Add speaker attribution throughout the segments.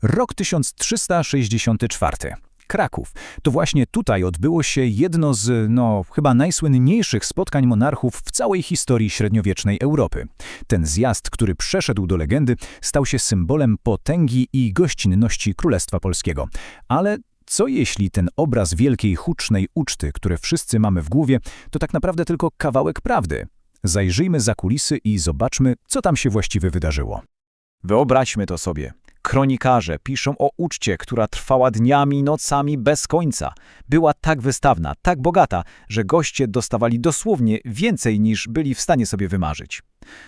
Speaker 1: Rok 1364. Kraków. To właśnie tutaj odbyło się jedno z, chyba najsłynniejszych spotkań monarchów w całej historii średniowiecznej Europy. Ten zjazd, który przeszedł do legendy, stał się symbolem potęgi i gościnności Królestwa Polskiego. Ale co jeśli ten obraz wielkiej, hucznej uczty, które wszyscy mamy w głowie, to tak naprawdę tylko kawałek prawdy? Zajrzyjmy za kulisy i zobaczmy, co tam się właściwie wydarzyło.
Speaker 2: Wyobraźmy to sobie. Kronikarze piszą o uczcie, która trwała dniami i nocami bez końca. Była tak wystawna, tak bogata, że goście dostawali dosłownie więcej niż byli w stanie sobie wymarzyć.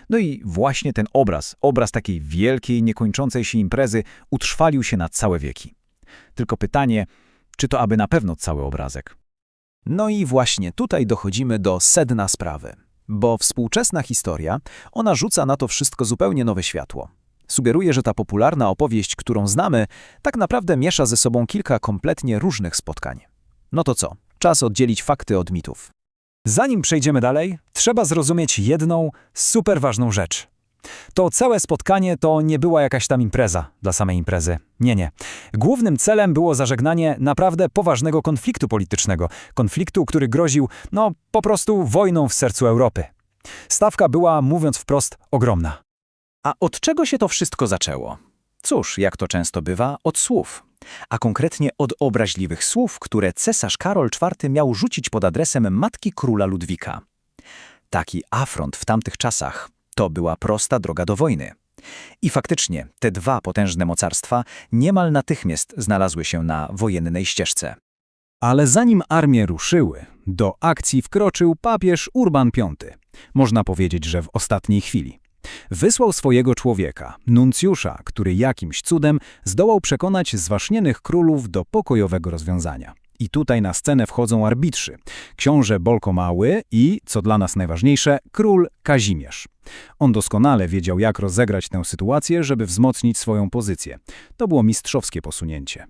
Speaker 2: No i właśnie ten obraz takiej wielkiej, niekończącej się imprezy utrwalił się na całe wieki. Tylko pytanie, czy to aby na pewno cały obrazek?
Speaker 3: No i właśnie tutaj dochodzimy do sedna sprawy, bo współczesna historia, ona rzuca na to wszystko zupełnie nowe światło. Sugeruje, że ta popularna opowieść, którą znamy, tak naprawdę miesza ze sobą kilka kompletnie różnych spotkań. No to co? Czas oddzielić fakty od mitów.
Speaker 4: Zanim przejdziemy dalej, trzeba zrozumieć jedną super ważną rzecz. To całe spotkanie to nie była jakaś tam impreza dla samej imprezy. Nie. Głównym celem było zażegnanie naprawdę poważnego konfliktu politycznego. Konfliktu, który groził, po prostu wojną w sercu Europy. Stawka była, mówiąc wprost, ogromna.
Speaker 3: A od czego się to wszystko zaczęło? Cóż, jak to często bywa, od słów. A konkretnie od obraźliwych słów, które cesarz Karol IV miał rzucić pod adresem matki króla Ludwika. Taki afront w tamtych czasach to była prosta droga do wojny. I faktycznie te dwa potężne mocarstwa niemal natychmiast znalazły się na wojennej ścieżce.
Speaker 1: Ale zanim armie ruszyły, do akcji wkroczył papież Urban V. Można powiedzieć, że w ostatniej chwili. Wysłał swojego człowieka, nuncjusza, który jakimś cudem zdołał przekonać zwaśnionych królów do pokojowego rozwiązania. I tutaj na scenę wchodzą arbitrzy, książę Bolko Mały i, co dla nas najważniejsze, król Kazimierz. On doskonale wiedział, jak rozegrać tę sytuację, żeby wzmocnić swoją pozycję. To było mistrzowskie posunięcie.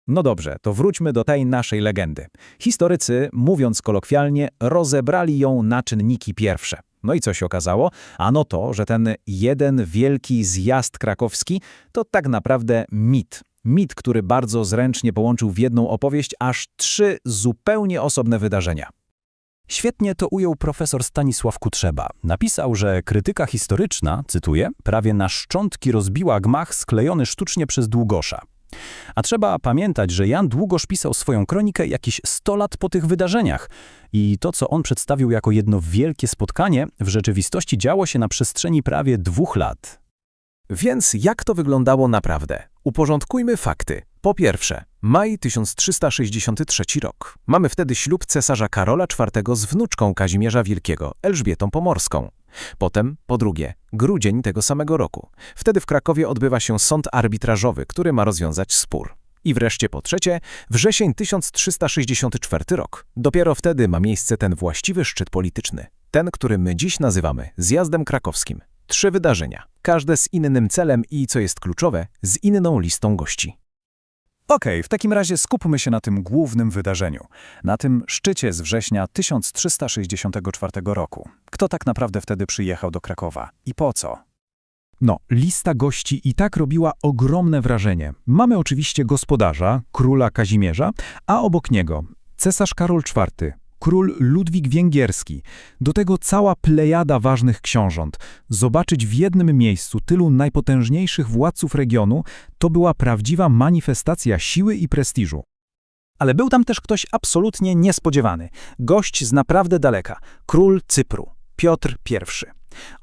Speaker 3: No dobrze, to wróćmy do tej naszej legendy. Historycy, mówiąc kolokwialnie, rozebrali ją na czynniki pierwsze. No i co się okazało? Ano to, że ten jeden wielki zjazd krakowski to tak naprawdę mit. Mit, który bardzo zręcznie połączył w jedną opowieść aż 3 zupełnie osobne wydarzenia.
Speaker 1: Świetnie to ujął profesor Stanisław Kutrzeba. Napisał, że krytyka historyczna, cytuję, prawie na szczątki rozbiła gmach sklejony sztucznie przez Długosza. A trzeba pamiętać, że Jan Długosz pisał swoją kronikę jakieś 100 lat po tych wydarzeniach. I to, co on przedstawił jako jedno wielkie spotkanie, w rzeczywistości działo się na przestrzeni prawie 2 lat.
Speaker 5: Więc jak to wyglądało naprawdę? Uporządkujmy fakty. Po pierwsze, maj 1363 rok. Mamy wtedy ślub cesarza Karola IV z wnuczką Kazimierza Wielkiego, Elżbietą Pomorską. Potem, po drugie, grudzień tego samego roku. Wtedy w Krakowie odbywa się sąd arbitrażowy, który ma rozwiązać spór. I wreszcie po trzecie, wrzesień 1364 rok. Dopiero wtedy ma miejsce ten właściwy szczyt polityczny. Ten, który my dziś nazywamy zjazdem krakowskim. 3 wydarzenia, każde z innym celem i, co jest kluczowe, z inną listą gości.
Speaker 1: Okej, w takim razie skupmy się na tym głównym wydarzeniu, na tym szczycie z września 1364 roku. Kto tak naprawdę wtedy przyjechał do Krakowa i po co? Lista gości i tak robiła ogromne wrażenie. Mamy oczywiście gospodarza, króla Kazimierza, a obok niego cesarz Karol IV, król Ludwik Węgierski, do tego cała plejada ważnych książąt. Zobaczyć w jednym miejscu tylu najpotężniejszych władców regionu to była prawdziwa manifestacja siły i prestiżu.
Speaker 4: Ale był tam też ktoś absolutnie niespodziewany. Gość z naprawdę daleka. Król Cypru, Piotr I.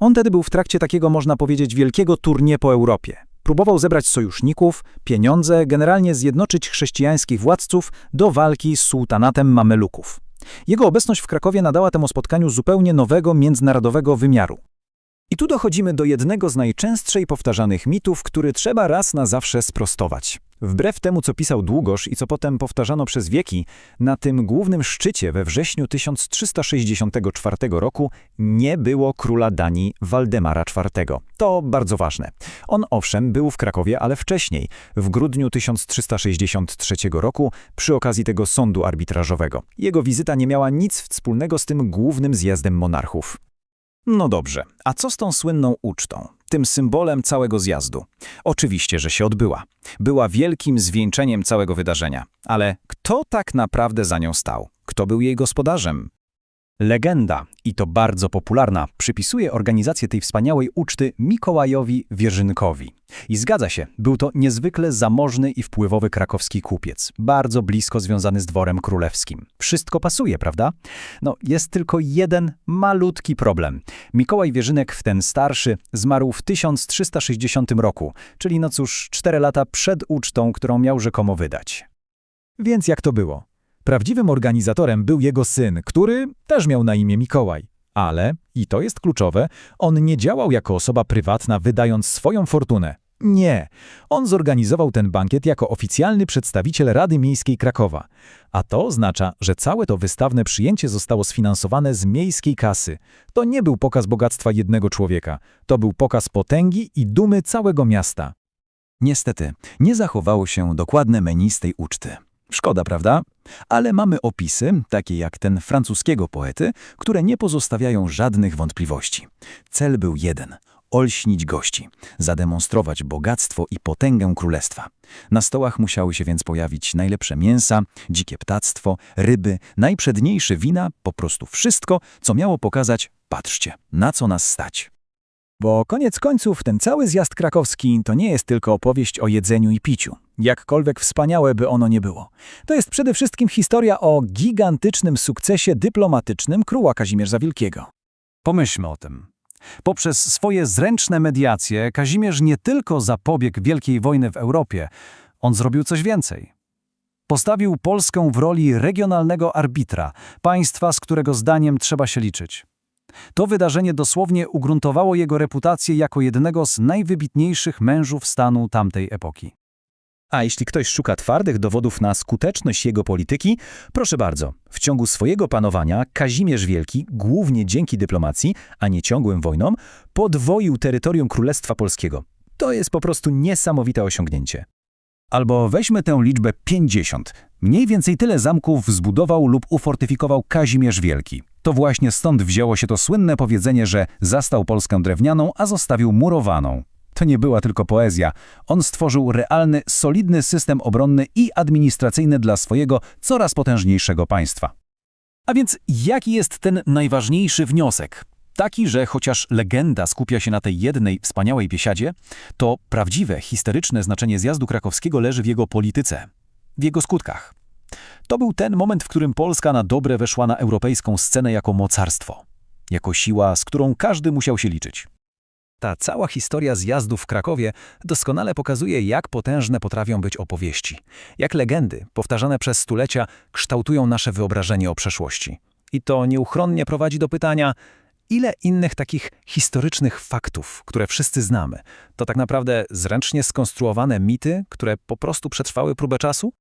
Speaker 4: On wtedy był w trakcie takiego, można powiedzieć, wielkiego tournée po Europie. Próbował zebrać sojuszników, pieniądze, generalnie zjednoczyć chrześcijańskich władców do walki z sułtanatem Mameluków. Jego obecność w Krakowie nadała temu spotkaniu zupełnie nowego, międzynarodowego wymiaru. I tu dochodzimy do jednego z najczęściej powtarzanych mitów, który trzeba raz na zawsze sprostować. Wbrew temu, co pisał Długosz i co potem powtarzano przez wieki, na tym głównym szczycie we wrześniu 1364 roku nie było króla Danii Waldemara IV. To bardzo ważne. On owszem był w Krakowie, ale wcześniej, w grudniu 1363 roku, przy okazji tego sądu arbitrażowego. Jego wizyta nie miała nic wspólnego z tym głównym zjazdem monarchów.
Speaker 1: No dobrze, a co z tą słynną ucztą, tym symbolem całego zjazdu? Oczywiście, że się odbyła. Była wielkim zwieńczeniem całego wydarzenia. Ale kto tak naprawdę za nią stał? Kto był jej gospodarzem? Legenda, i to bardzo popularna, przypisuje organizację tej wspaniałej uczty Mikołajowi Wierzynkowi. I zgadza się, był to niezwykle zamożny i wpływowy krakowski kupiec, bardzo blisko związany z dworem królewskim. Wszystko pasuje, prawda? No, jest tylko jeden malutki problem. Mikołaj Wierzynek, ten starszy, zmarł w 1360 roku, czyli no cóż, 4 lata przed ucztą, którą miał rzekomo wydać. Więc jak to było? Prawdziwym organizatorem był jego syn, który też miał na imię Mikołaj. Ale, i to jest kluczowe, on nie działał jako osoba prywatna, wydając swoją fortunę. Nie, on zorganizował ten bankiet jako oficjalny przedstawiciel Rady Miejskiej Krakowa. A to oznacza, że całe to wystawne przyjęcie zostało sfinansowane z miejskiej kasy. To nie był pokaz bogactwa jednego człowieka, to był pokaz potęgi i dumy całego miasta. Niestety, nie zachowało się dokładne menu z tej uczty. Szkoda, prawda? Ale mamy opisy, takie jak ten francuskiego poety, które nie pozostawiają żadnych wątpliwości. Cel był jeden – olśnić gości, zademonstrować bogactwo i potęgę królestwa. Na stołach musiały się więc pojawić najlepsze mięsa, dzikie ptactwo, ryby, najprzedniejsze wina, po prostu wszystko, co miało pokazać – patrzcie, na co nas stać. Bo koniec końców ten cały zjazd krakowski to nie jest tylko opowieść o jedzeniu i piciu. Jakkolwiek wspaniałe by ono nie było. To jest przede wszystkim historia o gigantycznym sukcesie dyplomatycznym króla Kazimierza Wielkiego. Pomyślmy o tym. Poprzez swoje zręczne mediacje Kazimierz nie tylko zapobiegł wielkiej wojny w Europie, on zrobił coś więcej. Postawił Polskę w roli regionalnego arbitra, państwa, z którego zdaniem trzeba się liczyć. To wydarzenie dosłownie ugruntowało jego reputację jako jednego z najwybitniejszych mężów stanu tamtej epoki. A jeśli ktoś szuka twardych dowodów na skuteczność jego polityki, proszę bardzo, w ciągu swojego panowania Kazimierz Wielki, głównie dzięki dyplomacji, a nie ciągłym wojnom, podwoił terytorium Królestwa Polskiego. To jest po prostu niesamowite osiągnięcie. Albo weźmy tę liczbę 50. Mniej więcej tyle zamków zbudował lub ufortyfikował Kazimierz Wielki. To właśnie stąd wzięło się to słynne powiedzenie, że zastał Polskę drewnianą, a zostawił murowaną. To nie była tylko poezja. On stworzył realny, solidny system obronny i administracyjny dla swojego coraz potężniejszego państwa. A więc jaki jest ten najważniejszy wniosek? Taki, że chociaż legenda skupia się na tej jednej wspaniałej biesiadzie, to prawdziwe, historyczne znaczenie zjazdu krakowskiego leży w jego polityce, w jego skutkach. To był ten moment, w którym Polska na dobre weszła na europejską scenę jako mocarstwo, jako siła, z którą każdy musiał się liczyć. Ta cała historia zjazdu w Krakowie doskonale pokazuje, jak potężne potrafią być opowieści, jak legendy, powtarzane przez stulecia, kształtują nasze wyobrażenie o przeszłości. I to nieuchronnie prowadzi do pytania, ile innych takich historycznych faktów, które wszyscy znamy, to tak naprawdę zręcznie skonstruowane mity, które po prostu przetrwały próbę czasu?